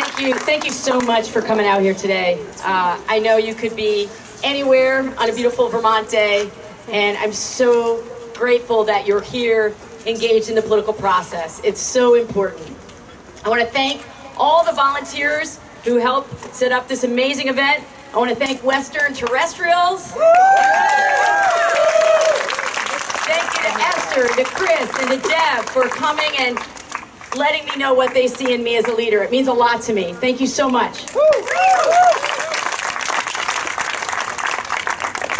Thank you so much for coming out here today. I know you could be anywhere on a beautiful Vermont day, and I'm so grateful that you're here engaged in the political process. It's so important. I want to thank all the volunteers who helped set up this amazing event. I want to thank Western Terrestrials. Thank you to Esther, to Chris, and to Deb for coming and letting me know what they see in me as a leader. It means a lot to me. Thank you so much.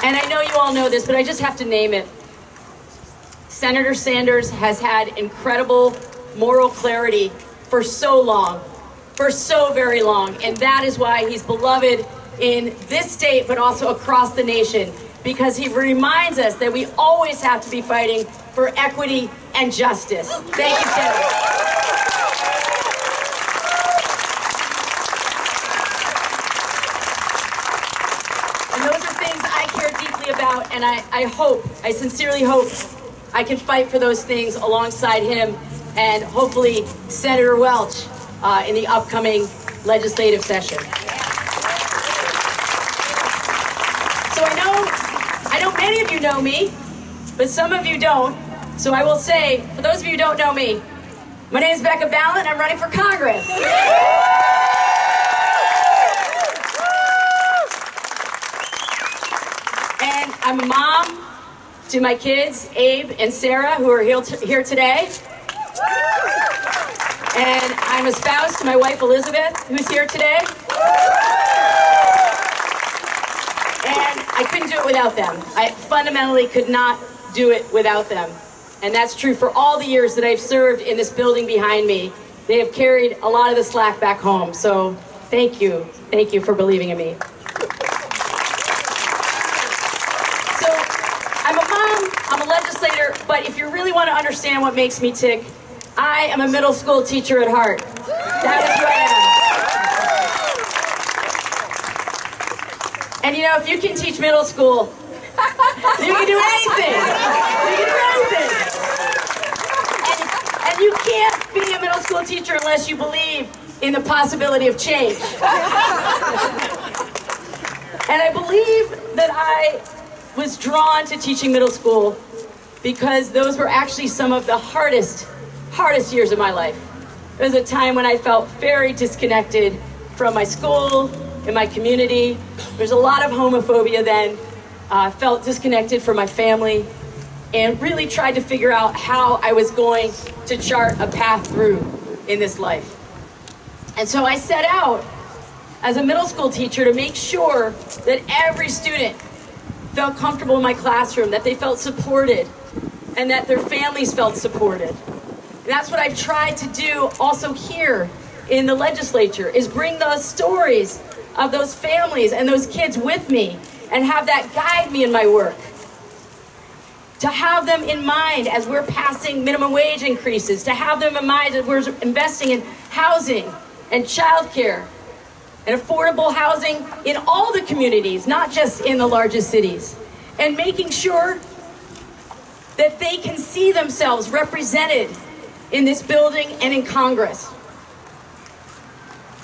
And I know you all know this, but I just have to name it. Senator Sanders has had incredible moral clarity for so long, for so very long, and that is why he's beloved in this state, but also across the nation, because he reminds us that we always have to be fighting for equity and justice. Thank you, Senator. And those are things I care deeply about, and I sincerely hope I can fight for those things alongside him and hopefully Senator Welch in the upcoming legislative session. So I know many of you know me, but some of you don't. So I will say, for those of you who don't know me, my name is Becca Balint, and I'm running for Congress. And I'm a mom to my kids, Abe and Sarah, who are here today. And I'm a spouse to my wife, Elizabeth, who's here today. And I couldn't do it without them. I fundamentally could not do it without them. And that's true for all the years that I've served in this building behind me. They have carried a lot of the slack back home. So thank you. Thank you for believing in me. So I'm a mom, I'm a legislator, but if you really want to understand what makes me tick, I am a middle school teacher at heart. That is who I am. And you know, if you can teach middle school, you can do anything. You can do anything. And you can't be a middle school teacher unless you believe in the possibility of change. And I believe that I was drawn to teaching middle school because those were actually some of the hardest years of my life. It was a time when I felt very disconnected from my school and my community. There's a lot of homophobia then. Felt disconnected from my family and really tried to figure out how I was going to chart a path through in this life. And so I set out as a middle school teacher to make sure that every student felt comfortable in my classroom, that they felt supported, and that their families felt supported. And that's what I've tried to do also here in the legislature, is bring those stories of those families and those kids with me and have that guide me in my work. To have them in mind as we're passing minimum wage increases, to have them in mind as we're investing in housing and childcare and affordable housing in all the communities, not just in the largest cities, and making sure that they can see themselves represented in this building and in Congress.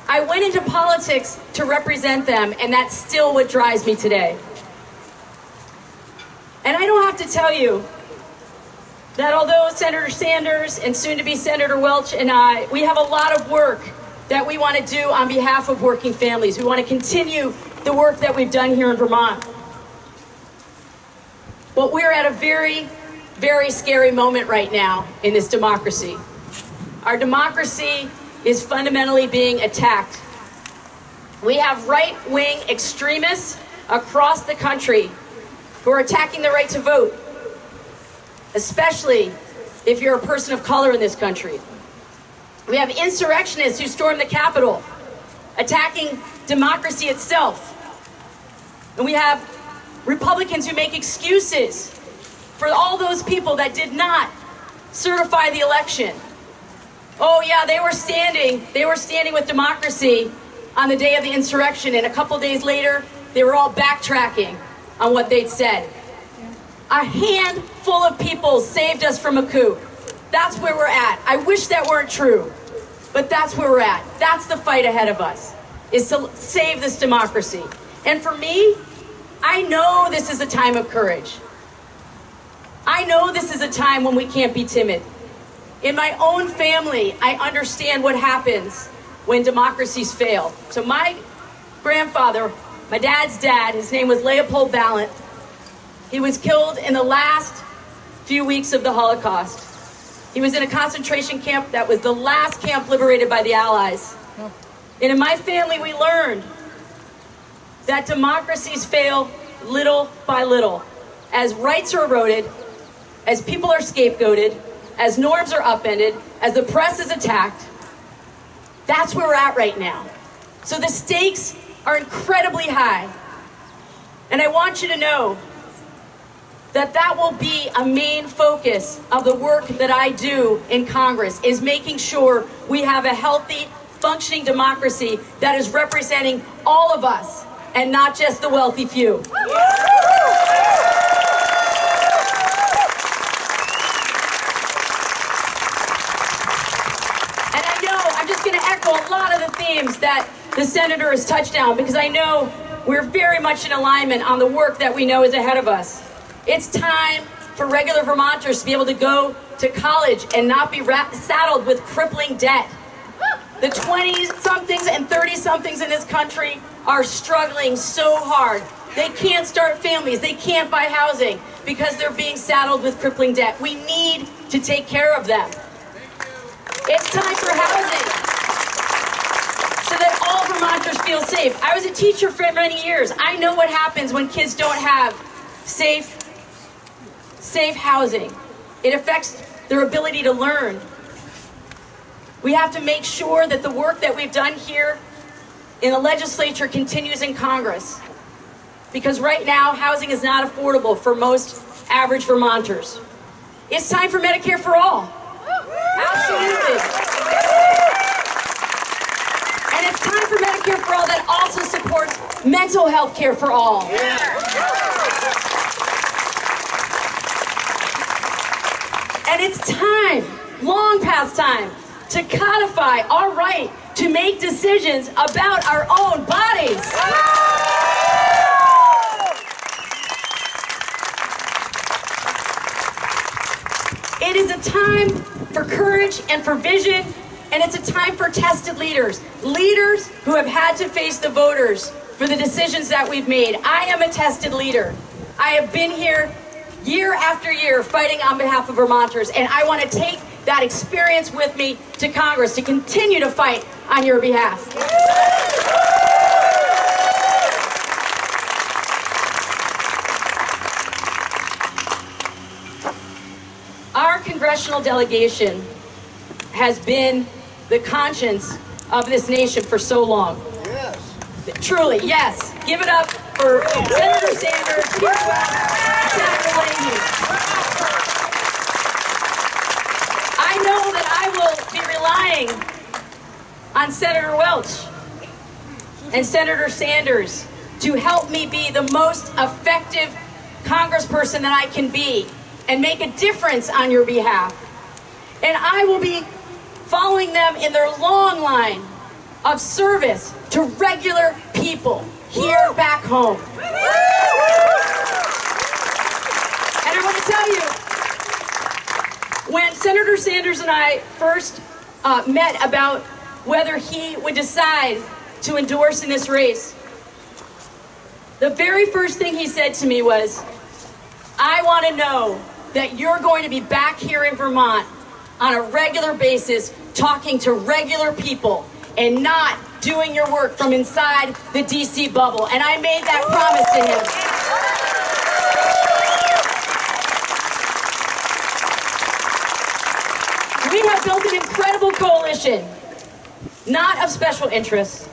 I went into politics to represent them, and that's still what drives me today. And I don't have to tell you that although Senator Sanders and soon-to-be Senator Welch and I, we have a lot of work that we want to do on behalf of working families. We want to continue the work that we've done here in Vermont. But we're at a very, very scary moment right now in this democracy. Our democracy is fundamentally being attacked. We have right-wing extremists across the country who are attacking the right to vote, especially if you're a person of color in this country. We have insurrectionists who storm the Capitol, attacking democracy itself. And we have Republicans who make excuses for all those people that did not certify the election. Oh yeah, they were standing with democracy on the day of the insurrection, and a couple days later, they were all backtracking on what they'd said. A handful of people saved us from a coup. That's where we're at. I wish that weren't true. But that's where we're at. That's the fight ahead of us, is to save this democracy. And for me, I know this is a time of courage. I know this is a time when we can't be timid. In my own family, I understand what happens when democracies fail. So my grandfather, my dad's dad, his name was Leopold Balint. He was killed in the last few weeks of the Holocaust. He was in a concentration camp that was the last camp liberated by the Allies. And in my family, we learned that democracies fail little by little, as rights are eroded, as people are scapegoated, as norms are upended, as the press is attacked. That's where we're at right now. So the stakes are incredibly high. And I want you to know that that will be a main focus of the work that I do in Congress, is making sure we have a healthy, functioning democracy that is representing all of us and not just the wealthy few. And I know, I'm just going to echo a lot of the themes that the senator has touched on, because I know we're very much in alignment on the work that we know is ahead of us. It's time for regular Vermonters to be able to go to college and not be saddled with crippling debt. The 20-somethings and 30-somethings in this country are struggling so hard. They can't start families. They can't buy housing because they're being saddled with crippling debt. We need to take care of them. It's time for housing so that all Vermonters feel safe. I was a teacher for many years. I know what happens when kids don't have safe housing. It affects their ability to learn. We have to make sure that the work that we've done here in the legislature continues in Congress. Because right now, housing is not affordable for most average Vermonters. It's time for Medicare for all. Absolutely. And it's time for Medicare for all that also supports mental health care for all. And it's time, long past time, to codify our right to make decisions about our own bodies. It is a time for courage and for vision, and it's a time for tested leaders. Leaders who have had to face the voters for the decisions that we've made. I am a tested leader. I have been here year after year fighting on behalf of Vermonters, and I want to take that experience with me to Congress to continue to fight on your behalf. Our congressional delegation has been the conscience of this nation for so long. Yes. Truly, yes. Give it up for Senator Sanders, Senator Leahy. I know that I will be relying on Senator Welch and Senator Sanders to help me be the most effective congressperson that I can be and make a difference on your behalf. And I will be following them in their long line of service to regular people here back home. And I want to tell you, when Senator Sanders and I first met about whether he would decide to endorse in this race, the very first thing he said to me was, I want to know that you're going to be back here in Vermont on a regular basis talking to regular people and not doing your work from inside the DC bubble. And I made that promise to him. We have built an incredible coalition, not of special interests,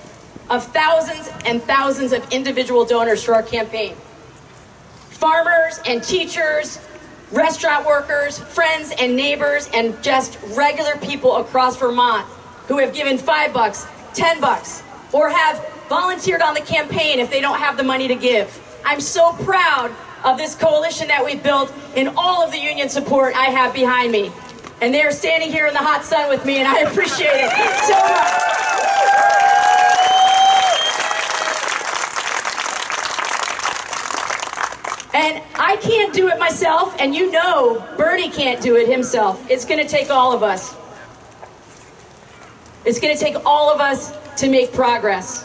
of thousands and thousands of individual donors for our campaign. Farmers and teachers, restaurant workers, friends and neighbors, and just regular people across Vermont who have given $5, $10, or have volunteered on the campaign if they don't have the money to give. I'm so proud of this coalition that we've built and all of the union support I have behind me. And they are standing here in the hot sun with me, and I appreciate it so much. And I can't do it myself, and you know Bernie can't do it himself. It's going to take all of us. It's going to take all of us to make progress.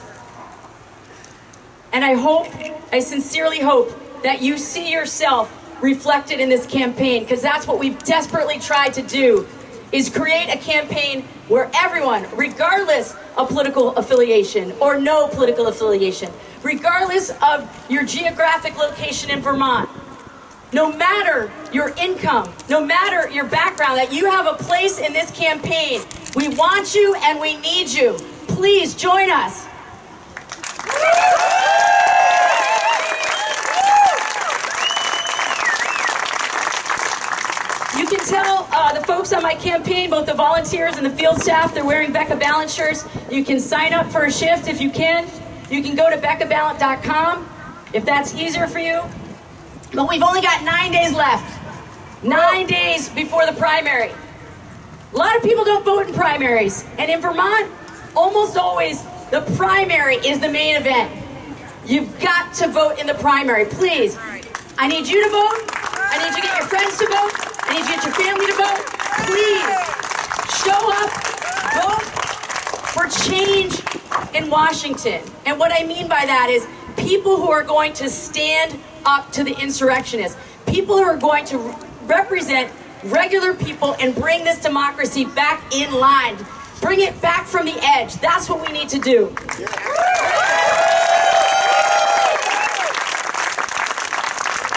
And I sincerely hope that you see yourself reflected in this campaign, because that's what we've desperately tried to do, is create a campaign where everyone, regardless of political affiliation or no political affiliation, regardless of your geographic location in Vermont, no matter your income, no matter your background, that you have a place in this campaign. We want you and we need you. Please join us. You can tell the folks on my campaign, both the volunteers and the field staff, they're wearing Becca Balint shirts. You can sign up for a shift if you can. You can go to BeccaBalint.com if that's easier for you. But we've only got 9 days left. 9 days before the primary. A lot of people don't vote in primaries. And in Vermont, almost always the primary is the main event. You've got to vote in the primary, please. I need you to vote. I need you to get your friends to vote. I need you to get your family to vote. Please show up, vote for change in Washington. And what I mean by that is people who are going to stand up to the insurrectionists, people who are going to represent regular people and bring this democracy back in line, bring it back from the edge. That's what we need to do.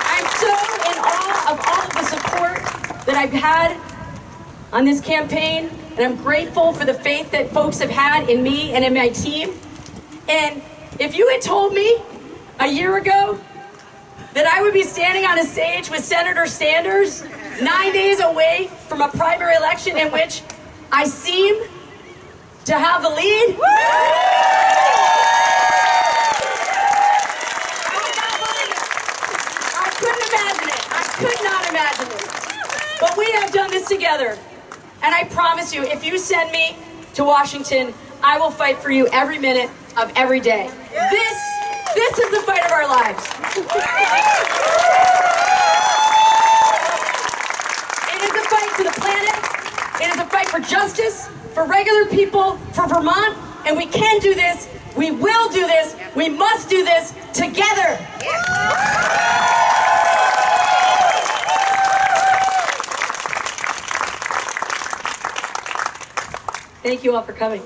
I'm so in awe of all of the support that I've had on this campaign, and I'm grateful for the faith that folks have had in me and in my team. And if you had told me a year ago that I would be standing on a stage with Senator Sanders 9 days away from a primary election in which I seem to have the lead, I would not believe it. I couldn't imagine it. I could not imagine it. But we have done this together. And I promise you, if you send me to Washington, I will fight for you every minute of every day. This is the fight of our lives. It is a fight for the planet. It is a fight for justice, for regular people, for Vermont. And we can do this. We will do this. We must do this together. Thank you all for coming.